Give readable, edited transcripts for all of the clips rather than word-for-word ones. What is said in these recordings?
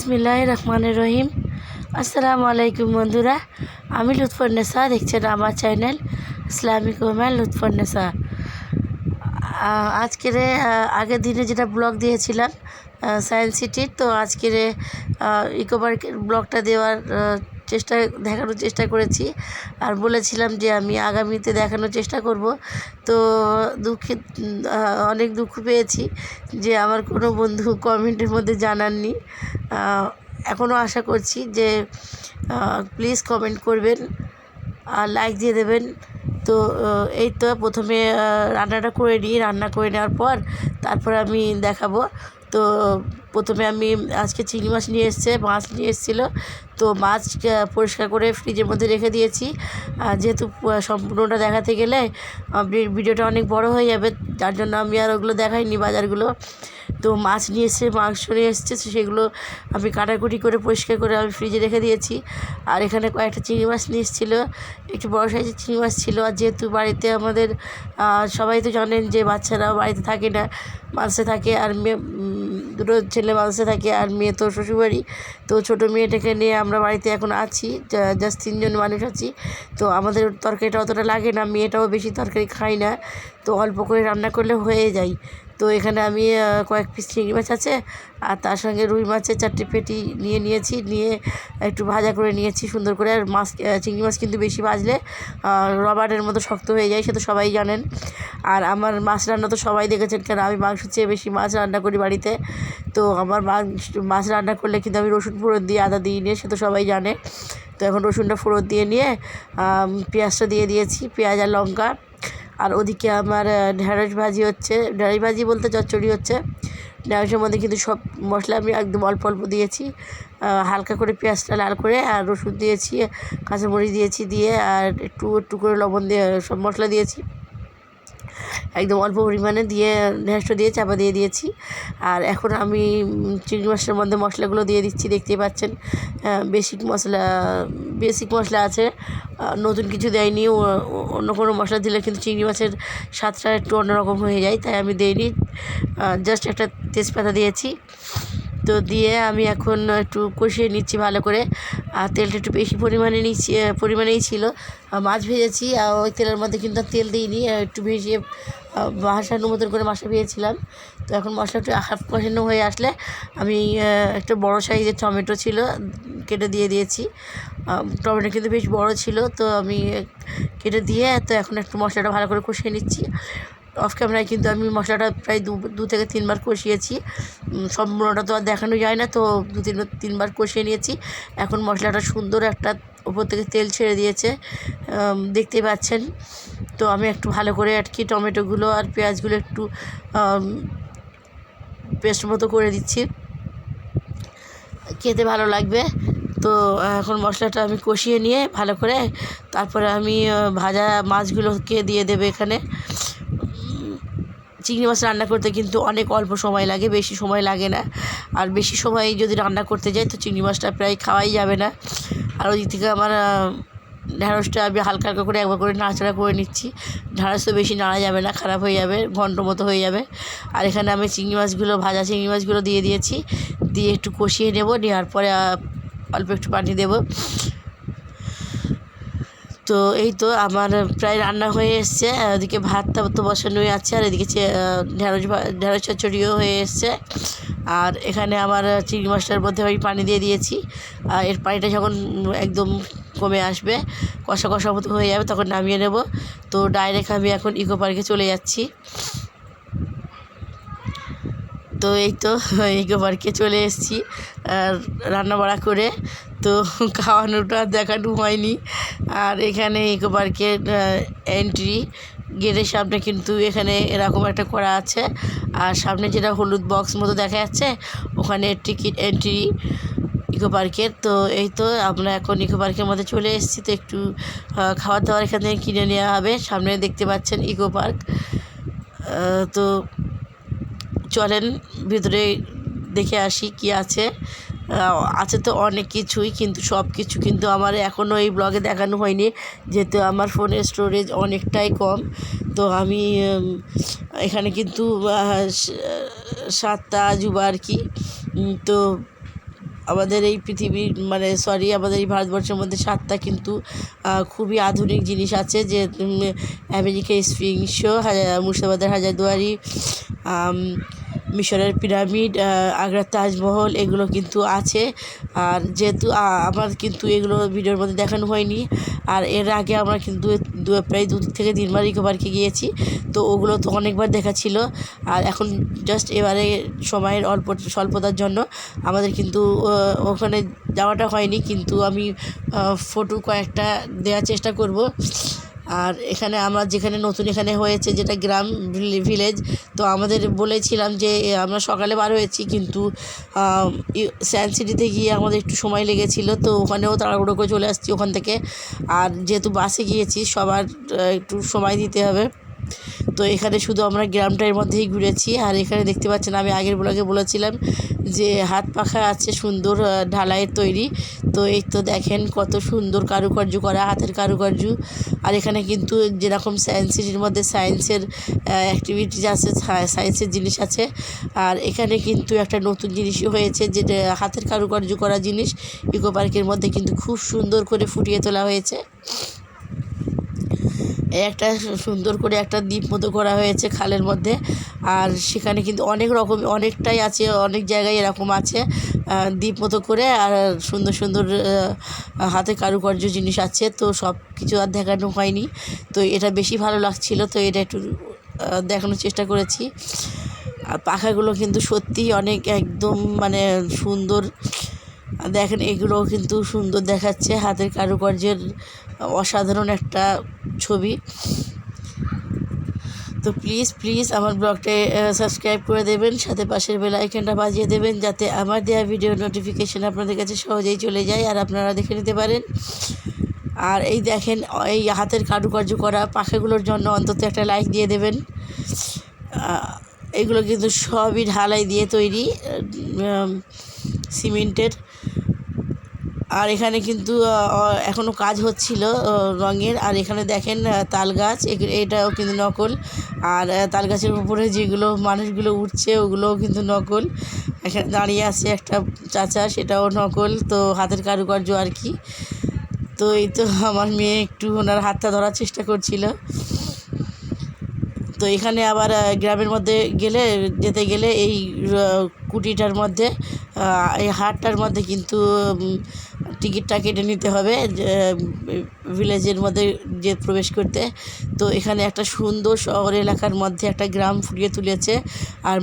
বিসমিল্লাহির রহমানির রহিম। আসসালামু আলাইকুম বন্ধুরা, আমি লুৎফুন্নেসা, দেখছেন আমার চ্যানেল ইসলামিক ওম্যান লুৎফুন্নেসা। আজকের আগের দিনে যেটা ব্লগ দিয়েছিলাম সায়েন্স সিটির, তো আজকের ইকো পার্কের ব্লগটা দেখানোর চেষ্টা করেছি। আর বলেছিলাম যে আমি আগামীতে দেখানোর চেষ্টা করব। তো অনেক দুঃখ পেয়েছি যে আমার কোনো বন্ধু কমেন্টের মধ্যে জানাননি। এখনও আশা করছি যে প্লিজ কমেন্ট করবেন আর লাইক দিয়ে দেবেন। তো এই তো প্রথমে রান্না করে নেওয়ার পর তারপর আমি দেখাবো। তো প্রথমে আমি আজকে চিংড়ি মাছ নিয়ে এসেছিলো। তো মাছ পরিষ্কার করে ফ্রিজের মধ্যে রেখে দিয়েছি। যেহেতু সম্পূর্ণটা দেখাতে গেলে ভিডিওটা অনেক বড় হয়ে যাবে, যার জন্য আমি আর ওগুলো দেখাইনি বাজারগুলো। তো মাংস নিয়ে এসছে, সেগুলো আমি কাটাকুটি করে পরিষ্কার করে আমি ফ্রিজে রেখে দিয়েছি। আর এখানে কয়েকটা চিংড়ি মাছ নিয়ে এসেছিলো, একটু বড়ো সাইজের চিংড়ি মাছ ছিল। আর যেহেতু বাড়িতে আমাদের সবাই তো জানেন যে বাচ্চারাও বাড়িতে থাকে না, মাংসে থাকে, আর দুটো ছেলে মাংসে থাকে, আর মেয়ে তো শ্বশুরবাড়ি। তো ছোটো মেয়েটাকে নিয়ে আমরা বাড়িতে এখন আছি, জাস্ট 3 জন মানুষ আছি। তো আমাদের তরকারিটা অতটা লাগে না, মেয়েটাও বেশি তরকারি খায় না, তো অল্প করে রান্না করলে হয়ে যায়। তো এখানে আমি কয়েক পিস চিংড়ি মাছ আছে, আর তার সঙ্গে রুই মাছের 4টে পেটি নিয়ে একটু ভাজা করে নিয়েছি সুন্দর করে। আর চিংড়ি মাছ কিন্তু বেশি ভাজলে রবারের মতো শক্ত হয়ে যায়, সে তো সবাই জানেন। আর আমার মাছ রান্না তো সবাই দেখেছেন, কেন আমি মাংসের চেয়ে বেশি মাছ রান্না করি বাড়িতে। তো আমার মাছ রান্না করলে কিন্তু আমি রসুন ফোড়ন দিয়ে আদা দিয়ে নিয়ে, সে তো সবাই জানে। তো এখন রসুনটা ফোড়ন দিয়ে নিয়ে পেঁয়াজটা দিয়ে দিয়েছি, পেঁয়াজ আর লঙ্কা। আর ওদিকে আমার ঢেঁড়স ভাজি বলতে চচ্চড়ি হচ্ছে। ঢেঁড়সের মধ্যে কিন্তু সব মশলা আমি একদম অল্প দিয়েছি, হালকা করে পেঁয়াজটা লাল করে, আর রসুন দিয়েছি, কাঁচামরিচ দিয়েছি, দিয়ে আর একটু করে লবণ দিয়ে সব মশলা দিয়েছি একদম অল্প পরিমাণে, দিয়ে ঢেঁড়সটা দিয়ে চাপা দিয়ে দিয়েছি। আর এখন আমি চিংড়ি মাছের মধ্যে মশলাগুলো দিয়ে দিচ্ছি, দেখতেই পাচ্ছেন। বেসিক মশলা আছে, নতুন কিছু দেয়নি। অন্য কোনো মশলা দিলে কিন্তু চিংড়ি মাছের স্বাদটা একটু অন্যরকম হয়ে যায়, তাই আমি দিইনি। জাস্ট একটা তেজপাতা দিয়েছি। তো দিয়ে আমি এখন একটু কষিয়ে নিচ্ছি ভালো করে। আর তেলটা একটু বেশি পরিমাণেই ছিল। মাছ ভেজেছি, আর ওই তেলের মধ্যে কিন্তু তেল দিইনি, একটু ভেজিয়ে ভাসানোর মতন করে মাছটা ভেজেছিলাম। তো এখন মশলা একটু হাফ কষানো হয়ে আসলে আমি একটা বড়ো সাইজের টমেটো ছিল, কেটে দিয়ে দিয়েছি। টমেটো কিন্তু বেশ বড়ো ছিল, তো আমি কেটে দিয়ে তো এখন একটু মশলাটা ভালো করে কষিয়ে নিচ্ছি। অফ ক্যামেরায় কিন্তু আমি মশলাটা প্রায় 2 থেকে 3 বার কষিয়েছি, সম্পূর্ণটা তো আর দেখানো যায় না। তো 2-3 বার কষিয়ে নিয়েছি। এখন মশলাটা সুন্দর একটা উপর থেকে তেল ছেড়ে দিয়েছে, দেখতেই পাচ্ছেন। তো আমি একটু ভালো করে টমেটোগুলো আর পেঁয়াজগুলো একটু পেস্ট মতো করে দিচ্ছি, খেতে ভালো লাগবে। তো এখন মশলাটা আমি কষিয়ে নিয়ে ভালো করে তারপরে আমি ভাজা মাছগুলোকে দিয়ে দেবে এখানে। চিংড়ি মাছ রান্না করতে কিন্তু অনেক অল্প সময় লাগে, বেশি সময় লাগে না। আর বেশি সময় যদি রান্না করতে যাই তো চিংড়ি মাছটা প্রায় খাওয়াই যাবে না। আর ওই দিক থেকে আমার ঢ্যাঁড়সটা আমি হালকা করে একবার করে নাড়াচাড়া করে নিচ্ছি। ঢ্যাঁড়স তো বেশি নাড়া যাবে না, খারাপ হয়ে যাবে, ঘন্ট মতো হয়ে যাবে। আর এখানে আমি ভাজা চিংড়ি মাছগুলো দিয়ে দিয়েছি, দিয়ে একটু কষিয়ে নেওয়ার পরে অল্প একটু পানি দেবো। তো এই তো আমার প্রায় রান্না হয়ে এসছে। ওদিকে ভাতটা তো বসানোই আছে, আর এদিকে ঢেঁড়স চচ্চড়িও হয়ে এসছে। আর এখানে আমার চিংড়ি মাছটার মধ্যে আমি পানি দিয়ে দিয়েছি। আর এর পানিটা যখন একদম কমে আসবে, কষা মতো হয়ে যাবে, তখন নামিয়ে নেব। তো ডাইরেক্ট আমি এখন ইকো পার্কে চলে যাচ্ছি। তো এই তো ইকো পার্কে চলে এসেছি রান্না বাড়া করে। তো খাওয়ানোটা দেখানো হয়নি। আর এখানে ইকো পার্কের গেটের সামনে কিন্তু এখানে এরকম একটা করা আছে, আর সামনে যেটা হলুদ বক্স মতো দেখা যাচ্ছে ওখানে টিকিট এন্ট্রি ইকো পার্কের। তো এই তো আমরা এখন ইকো পার্কের মধ্যে চলে এসেছি। তো একটু খাবার দাবার এখান থেকে কিনে নেওয়া হবে। সামনে দেখতে পাচ্ছেন ইকো পার্ক। তো চলেন ভিতরে দেখে আসি কি আছে। আছে তো অনেক কিছুই, কিন্তু সব কিছু কিন্তু আমার এখনও এই ব্লগে দেখানো হয়নি, যেহেতু আমার ফোনের স্টোরেজ অনেকটাই কম। তো আমি এখানে কিন্তু 7টা আজুবা আর কি। তো আমাদের এই পৃথিবীর মানে সরি আমাদের এই ভারতবর্ষের মধ্যে 7টা কিন্তু খুবই আধুনিক জিনিস আছে, যে আমেরিকা স্ফিংস, মুর্শিদাবাদের হাজারদুয়ারি, মিশরের পিরামিড, আগ্রার তাজমহল, এগুলো কিন্তু আছে। আর যেহেতু আমার কিন্তু এগুলো ভিডিওর মধ্যে দেখানো হয়নি, আর এর আগে আমরা কিন্তু প্রায় 2 থেকে 3 বার ইকো পার্কে গিয়েছি, তো ওগুলো তো অনেকবার দেখা ছিল। আর এখন জাস্ট এবারে সময়ের স্বল্পতার জন্য আমাদের কিন্তু ওখানে যাওয়াটা হয়নি, কিন্তু আমি ফটো কয়েকটা দেওয়ার চেষ্টা করব। আর এখানে আমরা যেখানে নতুন এখানে হয়েছে যেটা গ্রাম ভিলেজ, তো আমাদের বলেছিলাম যে আমরা সকালে বার হয়েছি, কিন্তু সায়েন্স সিটিতে গিয়ে আমাদের একটু সময় লেগেছিল, তো ওখানেও তাড়াহুড়ো করে চলে আসছি ওখান থেকে। আর যেহেতু বাসে গিয়েছি সবার একটু সময় দিতে হবে, তো এখানে শুধু আমরা গ্রামটার মধ্যেই ঘুরেছি। আর এখানে দেখতে পাচ্ছেন আমি আগের ব্লগে বলেছিলাম যে হাত পাখা আছে সুন্দর ঢালাইয়ের তৈরি, তো এই তো দেখেন কত সুন্দর কারুকার্য করা, হাতের কারুকার্য। আর এখানে কিন্তু যেরকম সায়েন্স সিটির মধ্যে সায়েন্সের অ্যাক্টিভিটিস আছে, সায়েন্সের জিনিস আছে, আর এখানে কিন্তু একটা নতুন জিনিসই হয়েছে, যেটা হাতের কারুকার্য করা জিনিস ইকো পার্কের মধ্যে কিন্তু খুব সুন্দর করে ফুটিয়ে তোলা হয়েছে। একটা সুন্দর করে একটা দ্বীপ মতো করা হয়েছে খালের মধ্যে, আর সেখানে কিন্তু অনেকটাই আছে, অনেক জায়গায় এরকম আছে দ্বীপ মতো করে, আর সুন্দর সুন্দর হাতে কারুকার্য জিনিস আছে। তো সব কিছু আর দেখানো হয়নি, তো এটা বেশি ভালো লাগছিল, তো এটা একটু দেখানোর চেষ্টা করেছি। আর পাখাগুলো কিন্তু সত্যিই অনেক একদম মানে সুন্দর, দেখেন এগুলোও কিন্তু সুন্দর দেখাচ্ছে, হাতের কারুকার্যের অসাধারণ একটা ছবি। তো প্লিজ আমার ব্লগটা সাবস্ক্রাইব করে দেবেন, সাথে পাশের বেল আইকনটা বাজিয়ে দেবেন, যাতে আমার দেওয়া ভিডিও নোটিফিকেশান আপনাদের কাছে সহজেই চলে যায় আর আপনারা দেখে নিতে পারেন। আর এই দেখেন এই হাতের কারুকার্য করা পাখাগুলোর জন্য অন্তত একটা লাইক দিয়ে দেবেন। এগুলো কিন্তু সবই ঢালাই দিয়ে তৈরি, সিমেন্টের। আর এখানে কিন্তু এখনও কাজ হচ্ছিল রঙের। আর এখানে দেখেন তাল গাছ, এটাও কিন্তু নকল। আর তাল গাছের উপরে যেগুলো মানুষগুলো উঠছে ওগুলোও কিন্তু নকল। এখানে দাঁড়িয়ে আছে একটা চাচা, সেটাও নকল। তো হাতের কারুকার্য আর কি। তো এই তো আমার মেয়ে একটু ওনার হাতটা ধরার চেষ্টা করছিল। তো এখানে আবার গ্রামের মধ্যে যেতে গেলে এই কুটিটার মধ্যে, এই হাটটার মধ্যে কিন্তু টিকিটটা কেটে নিতে হবে ভিলেজের মধ্যে যে প্রবেশ করতে। তো এখানে একটা সুন্দর শহর এলাকার মধ্যে একটা গ্রাম ফুটিয়ে তুলেছে। আর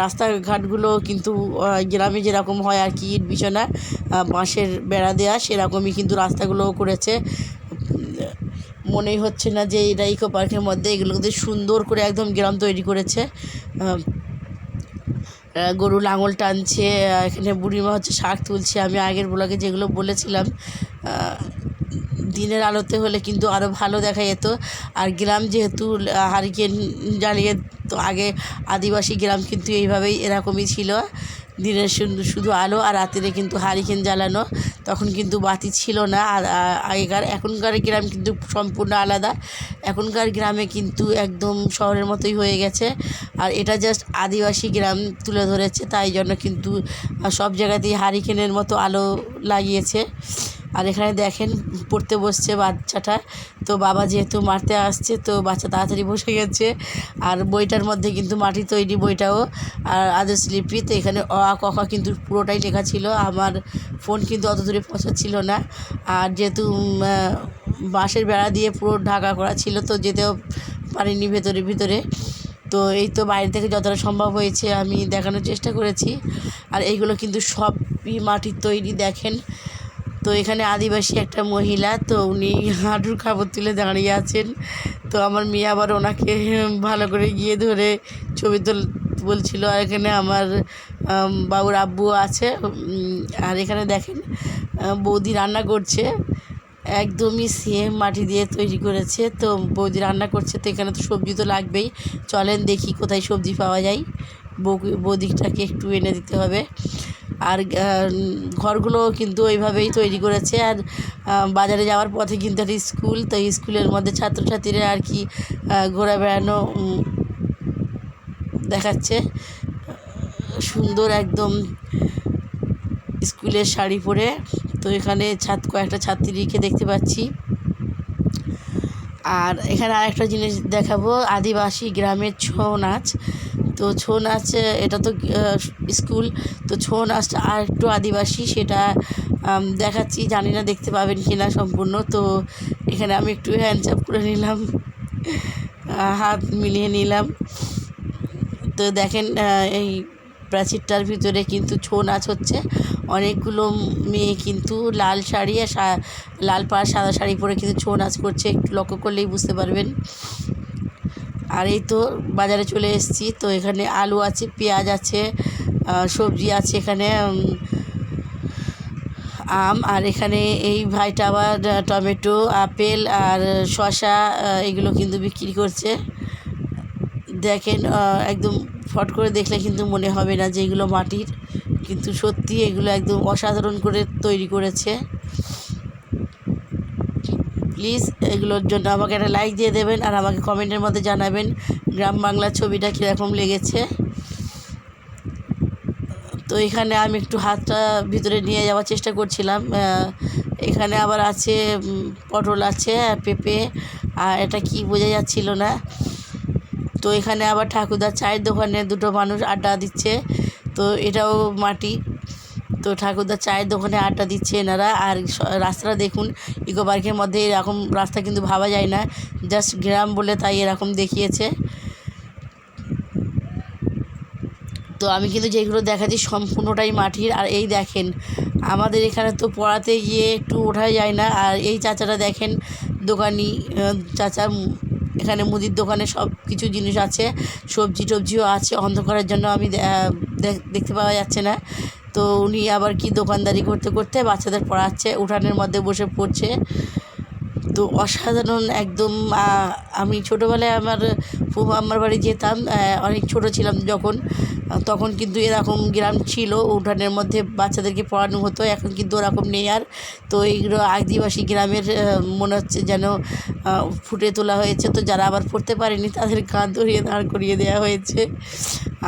রাস্তাঘাটগুলো কিন্তু গ্রামে যেরকম হয় আর কি, ইট বিছানা বাঁশের বেড়া দেওয়া, সেরকমই কিন্তু রাস্তাগুলোও করেছে। মনেই হচ্ছে না যে এটা ইকো পার্কের মধ্যে, এগুলোকে সুন্দর করে একদম গ্রাম তৈরি করেছে। গরু লাঙল টানছে, এখানে বুড়িমা হচ্ছে শাক তুলছে। আমি আগের ব্লগে যেগুলো বলেছিলাম, দিনের আলোতে হলে কিন্তু আরও ভালো দেখা যেত। আর গ্রাম যেহেতু হারিকেন জ্বালিয়ে, তো আগে আদিবাসী গ্রাম কিন্তু এইভাবেই এরকমই ছিল, দিনের শুধু আলো আর রাত্রে কিন্তু হারিকেন জ্বালানো। তখন কিন্তু বাতি ছিল না এখনকার গ্রাম কিন্তু সম্পূর্ণ আলাদা। এখনকার গ্রামে কিন্তু একদম শহরের মতোই হয়ে গেছে। আর এটা জাস্ট আদিবাসী গ্রাম তুলে ধরেছে, তাই জন্য কিন্তু সব জায়গাতেই হারিকেনের মতো আলো লাগিয়েছে। আর এখানে দেখেন পড়তে বসছে বাচ্চাটা, তো বাবা যেহেতু মারতে আসছে, তো বাচ্চা তাড়াতাড়ি বসে গেছে। আর বইটার মধ্যে কিন্তু মাটি তৈরি বইটাও, আর আদার্স লিপি। তো এখানে অ আ ক খ কিন্তু পুরোটাই লেখা ছিল। আমার ফোন কিন্তু অত দূরে পৌঁছাচ্ছিল না, আর যেহেতু বাঁশের বেড়া দিয়ে পুরো ঢাকা করা ছিল, তো যেতেও পারিনি ভিতরে। তো এই তো বাইরে থেকে যতটা সম্ভব হয়েছে আমি দেখানোর চেষ্টা করেছি। আর এইগুলো কিন্তু সবই মাটির তৈরি, দেখেন। তো এখানে আদিবাসী একটা মহিলা, তো উনি হাঁটুর কাপড় তুলে দাঁড়িয়ে আছেন। তো আমার মেয়ে আবার ওনাকে ভালো করে গিয়ে ধরে ছবি বলছিল। আর এখানে আমার বাবুর আব্বু আছে। আর এখানে দেখেন বৌদি রান্না করছে, একদমই সেম মাটি দিয়ে তৈরি করেছে। তো বৌদি রান্না করছে, তো এখানে তো সবজি তো লাগবেই। চলেন দেখি কোথায় সবজি পাওয়া যায়, বৌদিটাকে একটু এনে দিতে হবে। আর ঘরগুলো কিন্তু ওইভাবেই তৈরি করেছে। আর বাজারে যাওয়ার পথে কিন্তু একটা স্কুল, তো স্কুলের মধ্যে ছাত্রছাত্রীরা আর কি ঘোরা বেড়ানো দেখাচ্ছে, সুন্দর একদম স্কুলের শাড়ি পরে। তো এখানে কয়েকটা ছাত্রীকে দেখতে পাচ্ছি। আর এখানে আরেকটা জিনিস দেখাবো, আদিবাসী গ্রামের ছৌ নাচ। তো ছৌ নাচ, এটা তো স্কুল, তো ছৌ নাচটা আর একটু আদিবাসী, সেটা দেখাচ্ছি, জানি না দেখতে পাবেন কি না সম্পূর্ণ। তো এখানে আমি একটু হ্যান্ডস করে নিলাম, হাত মিলিয়ে নিলাম। তো দেখেন এই প্রাচীরটার ভিতরে কিন্তু ছৌ নাচ হচ্ছে। অনেকগুলো মেয়ে কিন্তু লাল শাড়ি আর লাল পাড় সাদা শাড়ি পরে কিন্তু ছৌ নাচ করছে, একটু লক্ষ্য করলেই বুঝতে পারবেন। আর এই তো বাজারে চলে এসেছি। তো এখানে আলু আছে, পেঁয়াজ আছে, সবজি আছে, এখানে আম, আর এখানে এই ভাইটা আবার টমেটো, আপেল আর শসা এগুলো কিন্তু বিক্রি করছে। দেখেন একদম ফট করে দেখলে কিন্তু মনে হবে না যে এগুলো মাটির, কিন্তু সত্যি এগুলো একদম অসাধারণ করে তৈরি করেছে। প্লিজ এগুলোর জন্য আমাকে একটা লাইক দিয়ে দেবেন, আর আমাকে কমেন্টের মধ্যে জানাবেন গ্রাম বাংলার ছবিটা কীরকম লেগেছে। তো এখানে আমি একটু হাতটা ভিতরে নিয়ে যাওয়ার চেষ্টা করছিলাম। এখানে আবার আছে পটল আছে আর পেঁপে, আর এটা কি বোঝা যাচ্ছিল না। তো এখানে আবার ঠাকুরদার চায়ের দোকানে দুটো মানুষ আড্ডা দিচ্ছে। তো এটাও মাটি। তো ঠাকুরদার চায়ের দোকানে আড্ডা দিচ্ছে এনারা। আর রাস্তাটা দেখুন, ইকো পার্কের মধ্যে এরকম রাস্তা কিন্তু ভাবা যায় না, জাস্ট গ্রাম বলে তাই এরকম দেখিয়েছে। তো আমি কিন্তু যেগুলো দেখাচ্ছি সম্পূর্ণটাই মাটির। আর এই দেখেন, আমাদের এখানে তো পড়াতে গিয়ে একটু ওঠা যায় না। আর এই চাচাটা দেখেন, দোকানি চাচা, এখানে মুদির দোকানে সব কিছু জিনিস আছে, সবজি টবজিও আছে। অন্ধকারের জন্য আমি দেখতে পাওয়া যাচ্ছে না। তো উনি আবার কি দোকানদারি করতে করতে বাচ্চাদের পড়াচ্ছে, উঠানের মধ্যে বসে পড়ছে। তো অসাধারণ একদম। আমি ছোটোবেলায় আমার বাড়ি যেতাম, অনেক ছোট ছিলাম যখন, তখন কিন্তু এরকম গ্রাম ছিল, উঠানের মধ্যে বাচ্চাদেরকে পড়ানো হতো। এখন কিন্তু ওরকম নেই আর। তো এইগুলো আদিবাসী গ্রামের মনে হচ্ছে যেন ফুটে তোলা হয়েছে। তো যারা আবার পড়তে পারেনি তাদের কাঁধ ধরিয়ে দাঁড় করিয়ে দেওয়া হয়েছে।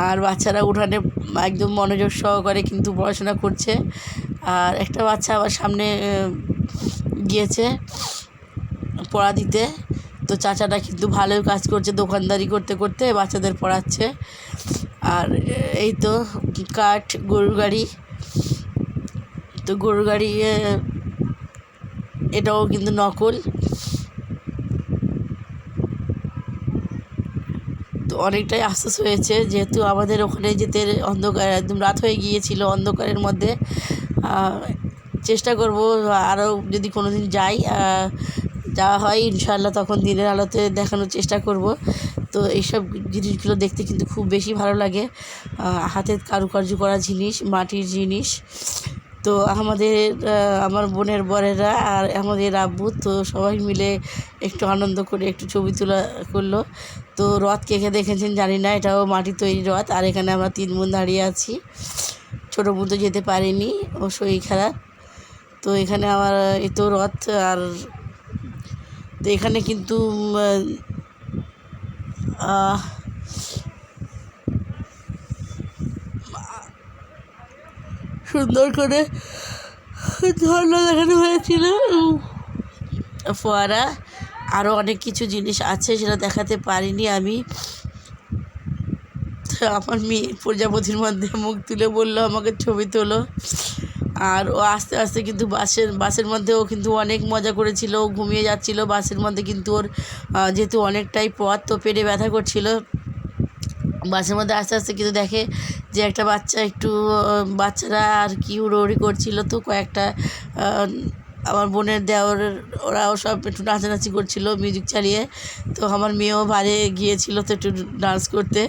আর বাচ্চারা উঠানে একদম মনোযোগ সহকারে কিন্তু পড়াশোনা করছে। আর একটা বাচ্চা আবার সামনে গিয়েছে পড়া দিতে। তো চাচাটা কিন্তু ভালোই কাজ করছে, দোকানদারি করতে করতে বাচ্চাদের পড়াচ্ছে। আর এই তো কাঠ, গরুর গাড়ি। তো গরুর গাড়ি এটাও কিন্তু নকল। তো অনেকটাই আফসোস হয়েছে, যেহেতু আমাদের ওখানে যেতে অন্ধকার, একদম রাত হয়ে গিয়েছিল অন্ধকারের মধ্যে। চেষ্টা করব আরও যদি কোনো দিন যাওয়া হয় ইনশাআল্লাহ, তখন দিনের আলোতে দেখানোর চেষ্টা করব। তো এইসব জিনিসগুলো দেখতে কিন্তু খুব বেশি ভালো লাগে, হাতের কারুকার্য করা জিনিস, মাটির জিনিস। তো আমার বোনের বরেরা আর আমাদের আব্বু তো সবাই মিলে একটু আনন্দ করে একটু ছবি তোলা করলো। তো রথ কে কে দেখেছেন জানি না, এটাও মাটি তৈরি রথ। আর এখানে আমরা 3 বোন দাঁড়িয়ে আছি, ছোটো বোন তো যেতে পারিনি, ও শরীর খারাপ। তো এখানে আমার এই তো রথ। আর তো এখানে কিন্তু সুন্দর করে ঝর্ণা দেখানো হয়েছিল, ফোয়ারা, আরও অনেক কিছু জিনিস আছে সেটা দেখাতে পারিনি আমি। আমার মেয়ে প্রজাপতির মধ্যে মুখ তুলে বললো আমাকে ছবি তোলো। আর ও আস্তে আস্তে কিন্তু বাসের মধ্যেও কিন্তু অনেক মজা করেছিল, ও ঘুমিয়ে যাচ্ছিলো বাসের মধ্যে। কিন্তু ওর যেহেতু অনেকটাই পথ, তো পেটে ব্যথা করছিল বাসের মধ্যে আস্তে আস্তে। কিন্তু দেখে যে একটা বাচ্চারা আর কি উড়োউড়ি করছিল। তো কয়েকটা আমার বোনের দেওর, ওরাও সব একটু নাচানাচি করছিল মিউজিক চালিয়ে। তো আমার মেয়েও বাইরে গিয়েছিল তো একটু ডান্স করতে,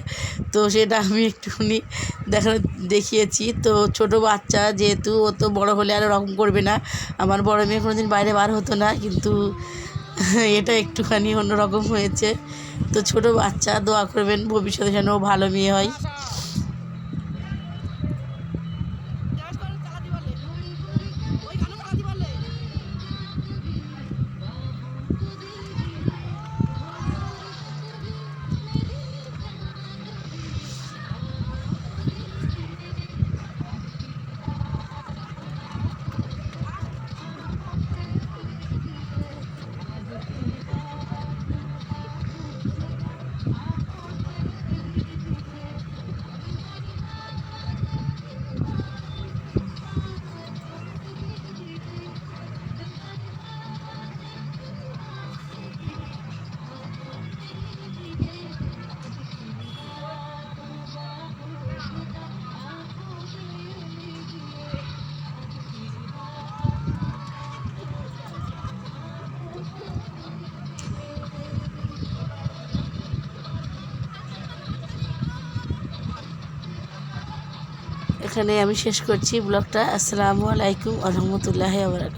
তো সেটা আমি একটুখানি দেখিয়েছি। তো ছোটো বাচ্চা যেহেতু, ও তো বড় হলে আর ওরকম করবে না। আমার বড় মেয়ে কোনো দিন বাইরে বার হতো না, কিন্তু এটা একটুখানি অন্যরকম হয়েছে। তো ছোটো বাচ্চা, দোয়া করবেন ভবিষ্যতে যেন ও ভালো মেয়ে হয়। এখানে আমি শেষ করছি ব্লগটা। আসসালামু আলাইকুম ওয়া রাহমাতুল্লাহি ওয়া বারাকাতুহু।